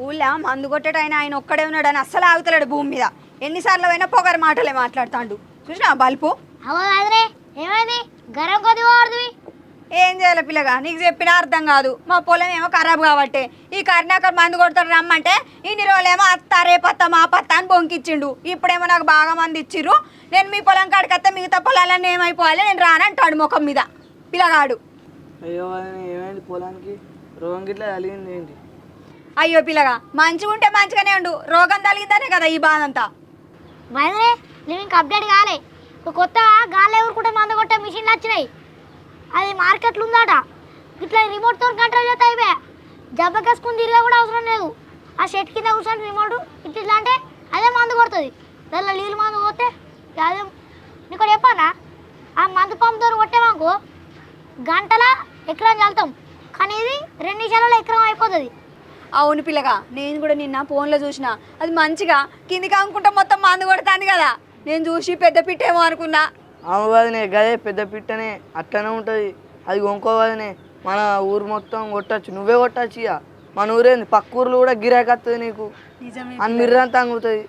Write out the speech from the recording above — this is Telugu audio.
ఊళ్ళో మందు కొట్టేటైనా ఆయన ఒక్కడే ఉన్నాడని అస్సలు ఆగుతలేడు భూమి మీద. ఎన్నిసార్లు అయినా పొగరు మాటలే మాట్లాడుతాడు. చూసినా బల్పు ఏమైంది గరం కొద్ది వాడుతుంది. ఏం చేయాలి పిల్లగా, నీకు చెప్పినా అర్థం కాదు. మా పొలం ఏమో ఖరాబ్ కాబట్టి ఈ కరీంనగర్ మందు కొడతాడు రమ్మంటే ఇన్ని రోజులేమో అత్త రేపత్త మా పత్త అని బొంకిచ్చిండు. ఇప్పుడేమో నాకు బాగా మంది ఇచ్చిర్రు, నేను మీ పొలం కాడికత్తే మిగతా పొలాలన్నీ ఏమైపోవాలి, నేను రానంటాడు ముఖం మీద పిల్లగాడు. అయ్యో ఏమైంది పొలానికి? రోగం గిట్లా కలిగింది ఏంటి? అయ్యో పిల్లగా, మంచిగా ఉంటే మంచిగానే ఉండు, రోగం తగిలిందనే కదా ఈ బాధ అంతా. మైదరే నువ్వు ఇంకా అప్డేట్ కాలే. కొత్త గాలి ఎవరుకుంటే మందు కొట్టే మిషన్లు వచ్చినాయి. అది మార్కెట్లో ఉందట. ఇట్లా రిమోట్తో కంట్రోల్ చేస్తే అయిపోయా. జబ్బకేసుకుని తిరిగా కూడా అవసరం లేదు. ఆ షెట్ కింద కూర్చొని రిమోట్ ఇట్లా అంటే అదే మందు కొడుతుంది. దానిలో నీళ్ళు మందు కొడితే అదే నీకు చెప్పానా, ఆ మందు పంపుతో కొట్టేమాకు గంటల ఎకరం చల్లుతాం, కానీ ఇది 2 నిమిషాలలో ఎకరం అయిపోతుంది. అవును పిల్లగా, నేను కూడా నిన్న ఫోన్లో చూసిన, అది మంచిగా కిందికి అనుకుంటా మొత్తం మందు కొడుతుంది కదా. నేను చూసి పెద్ద పిట్టేమో అనుకున్నా. అవు వదినే, గదే పెద్ద పిట్టనే అట్లనే ఉంటుంది. అది కొనుక్కోవదనే, మన ఊరు మొత్తం కొట్టచ్చు, నువ్వే కొట్టచ్చు. ఇక మన ఊరేంది పక్క ఊర్లు కూడా గిరాకీ వస్తుంది నీకు, నిజమే అని మిర్రంతా అంగుతుంది.